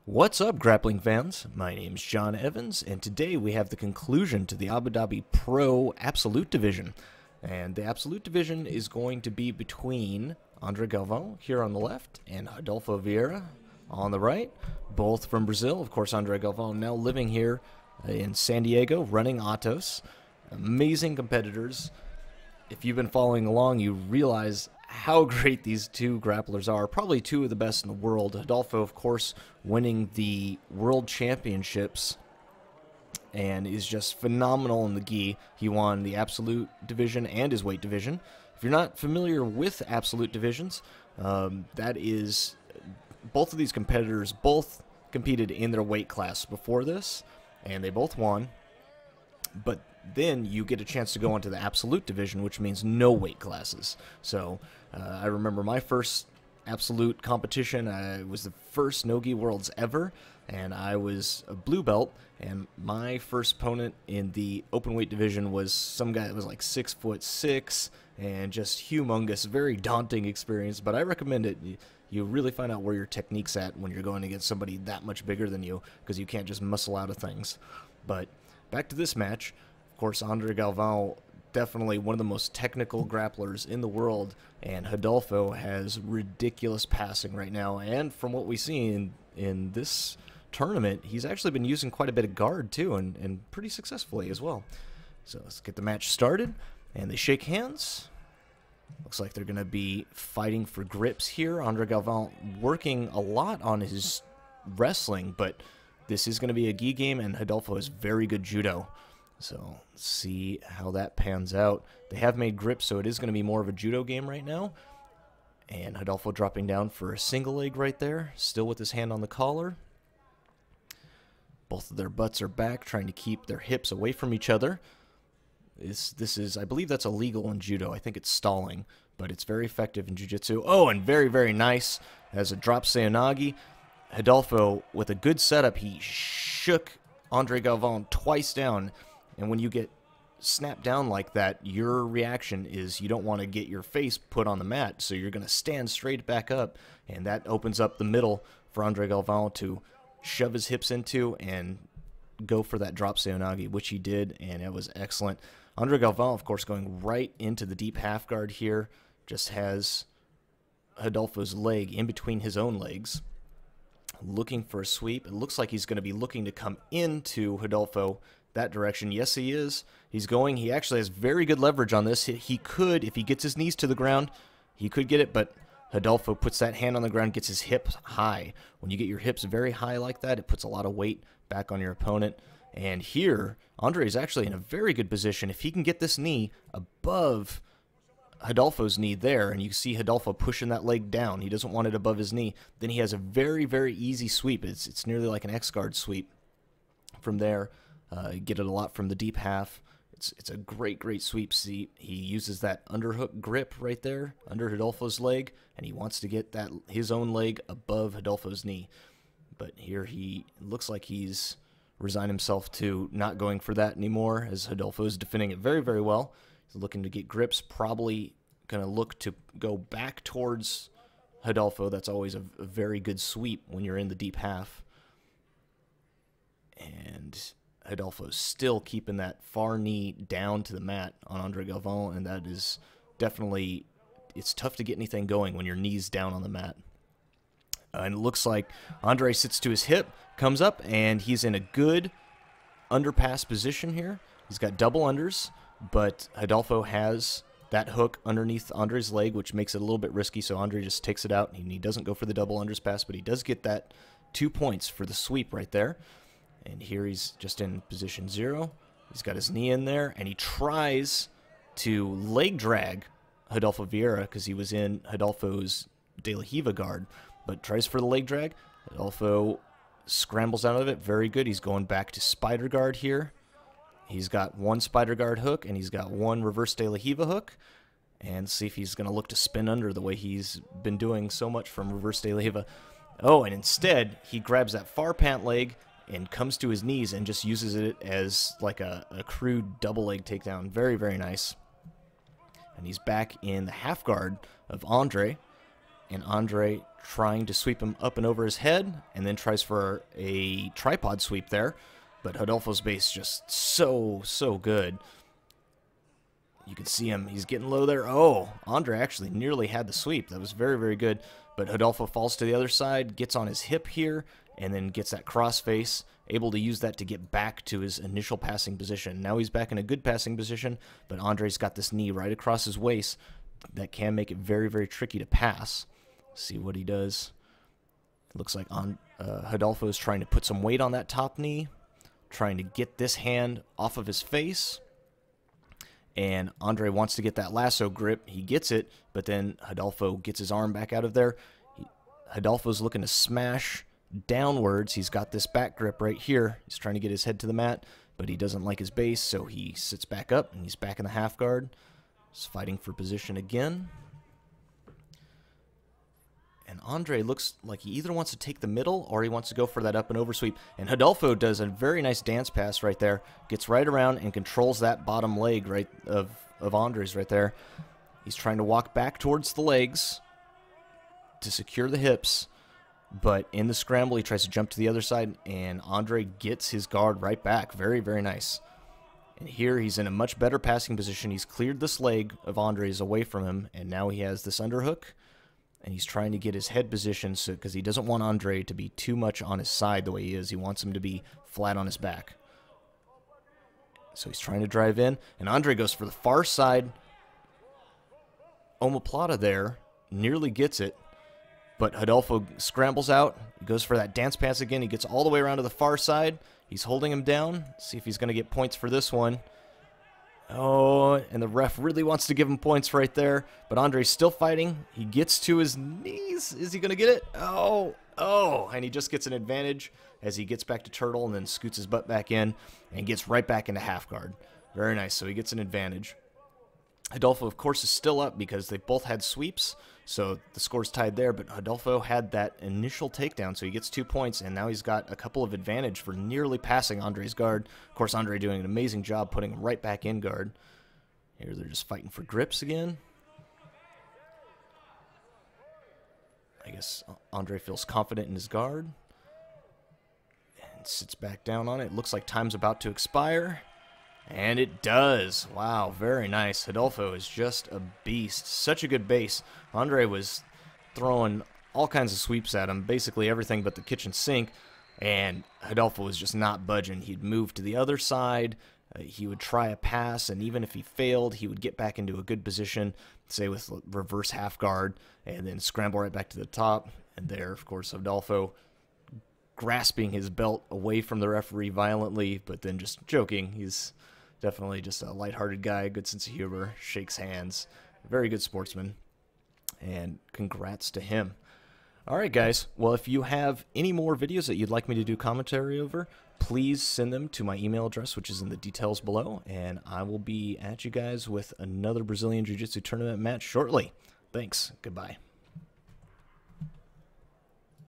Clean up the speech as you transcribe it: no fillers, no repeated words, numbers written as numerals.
What's up, grappling fans? My name's John Evans, and today we have the conclusion to the Abu Dhabi Pro Absolute Division. And the Absolute Division is going to be between Andre Galvao here on the left and Rodolfo Vieira on the right, both from Brazil. Of course, Andre Galvao now living here in San Diego, running Atos. Amazing competitors. If you've been following along, you realize how great these two grapplers are. Probably two of the best in the world. Rodolfo, of course, winning the World Championships and is just phenomenal in the gi. He won the Absolute Division and his weight division. If you're not familiar with Absolute Divisions, that is, both of these competitors both competed in their weight class before this, and they both won. But then you get a chance to go into the Absolute Division, which means no weight classes. So I remember my first Absolute competition. It was the first no-gi Worlds ever, and I was a blue belt, and my first opponent in the open weight division was some guy that was like 6'6" and just humongous. Very daunting experience, but I recommend it. You really find out where your technique's at when you're going against somebody that much bigger than you, because you can't just muscle out of things. But back to this match. Of course, Andre Galvao, definitely one of the most technical grapplers in the world, and Rodolfo has ridiculous passing right now. And from what we see in this tournament, he's actually been using quite a bit of guard too, and pretty successfully as well. So let's get the match started, and they shake hands. Looks like they're going to be fighting for grips here. Andre Galvao working a lot on his wrestling, but this is going to be a gi game, and Rodolfo is very good judo. So let's see how that pans out. They have made grips, so it is going to be more of a judo game right now. And Rodolfo dropping down for a single leg right there, still with his hand on the collar. Both of their butts are back, trying to keep their hips away from each other. This is, I believe that's illegal in judo. I think it's stalling, but it's very effective in jiu-jitsu. Oh, and very, very nice as a drop seonagi. Rodolfo, with a good setup, he shook Andre Galvao twice down. And when you get snapped down like that, your reaction is you don't want to get your face put on the mat, so you're going to stand straight back up, and that opens up the middle for Andre Galvao to shove his hips into and go for that drop seonagi, which he did, and it was excellent. Andre Galvao, of course, going right into the deep half guard here, just has Rodolfo's leg in between his own legs, looking for a sweep. It looks like he's going to be looking to come into Rodolfo that direction. Yes, he is. He's going. He actually has very good leverage on this. He could, if he gets his knees to the ground, he could get it, but Rodolfo puts that hand on the ground, gets his hips high. When you get your hips very high like that, it puts a lot of weight back on your opponent. And here, Andre is actually in a very good position. If he can get this knee above Rodolfo's knee there, and you see Rodolfo pushing that leg down, he doesn't want it above his knee, then he has a very, very easy sweep. It's nearly like an X-guard sweep. From there, you get it a lot from the deep half. It's a great, great sweep. See, he uses that underhook grip right there under Rodolfo's leg, and he wants to get that his own leg above Rodolfo's knee. But here he looks like he's resigned himself to not going for that anymore, as Rodolfo is defending it very, very well. He's looking to get grips, probably going to look to go back towards Rodolfo. That's always a very good sweep when you're in the deep half. And Rodolfo's still keeping that far knee down to the mat on Andre Galvao, and that is definitely, it's tough to get anything going when your knee's down on the mat. And it looks like Andre sits to his hip, comes up, and he's in a good underpass position here. He's got double unders, but Rodolfo has that hook underneath Andre's leg, which makes it a little bit risky, so Andre just takes it out, and he doesn't go for the double unders pass, but he does get that 2 points for the sweep right there. And here he's just in position 0. He's got his knee in there, and he tries to leg drag Rodolfo Vieira because he was in Rodolfo's De La Riva guard, but tries for the leg drag. Rodolfo scrambles out of it. Very good. He's going back to spider guard here. He's got one spider guard hook, and he's got one reverse De La Riva hook. And see if he's going to look to spin under the way he's been doing so much from reverse De La Riva. Oh, and instead, he grabs that far pant leg and comes to his knees and just uses it as like a crude double leg takedown. Very, very nice. And he's back in the half guard of Andre. and Andre trying to sweep him up and over his head, and then tries for a tripod sweep there. But Rodolfo's base just so good. You can see him. He's getting low there. Oh, Andre actually nearly had the sweep. That was very good. But Rodolfo falls to the other side, gets on his hip here, and then gets that crossface, able to use that to get back to his initial passing position. Now he's back in a good passing position, but Andre's got this knee right across his waist that can make it very tricky to pass. See what he does. It looks like Rodolfo is trying to put some weight on that top knee, trying to get this hand off of his face. And Andre wants to get that lasso grip. He gets it, but then Rodolfo gets his arm back out of there. Rodolfo's looking to smash downwards. He's got this back grip right here. He's trying to get his head to the mat, but he doesn't like his base, so he sits back up, and he's back in the half guard. He's fighting for position again. And Andre looks like he either wants to take the middle or he wants to go for that up and over sweep. And Rodolfo does a very nice dance pass right there. Gets right around and controls that bottom leg right of Andre's right there. He's trying to walk back towards the legs to secure the hips. But in the scramble, he tries to jump to the other side, and Andre gets his guard right back. Very nice. And here he's in a much better passing position. He's cleared this leg of Andre's away from him, and now he has this underhook. And he's trying to get his head positioned because he doesn't want Andre to be too much on his side the way he is. He wants him to be flat on his back. So he's trying to drive in, and Andre goes for the far side. Omoplata there, nearly gets it, but Rodolfo scrambles out, goes for that dance pass again. He gets all the way around to the far side. He's holding him down. See if he's going to get points for this one. Oh, and the ref really wants to give him points right there, but Andre's still fighting. He gets to his knees. Is he going to get it? Oh, and he just gets an advantage as he gets back to turtle and then scoots his butt back in and gets right back into half guard. Very nice, so he gets an advantage. Rodolfo, of course, is still up because they both had sweeps, so the score's tied there, but Rodolfo had that initial takedown, so he gets 2 points, and now he's got a couple of advantage for nearly passing Andre's guard. Of course, Andre doing an amazing job putting him right back in guard. Here they're just fighting for grips again. I guess Andre feels confident in his guard and sits back down on it. Looks like time's about to expire. And it does. Wow, very nice. Rodolfo is just a beast. Such a good base. Andre was throwing all kinds of sweeps at him, basically everything but the kitchen sink, and Rodolfo was just not budging. He'd move to the other side. He would try a pass, and even if he failed, he would get back into a good position, say with reverse half guard, and then scramble right back to the top. And there, of course, Rodolfo grasping his belt away from the referee violently, but then just joking. He's definitely just a lighthearted guy, good sense of humor, shakes hands, very good sportsman, and congrats to him. All right, guys. Well, if you have any more videos that you'd like me to do commentary over, please send them to my email address, which is in the details below, and I will be at you guys with another Brazilian Jiu-Jitsu tournament match shortly. Thanks. Goodbye.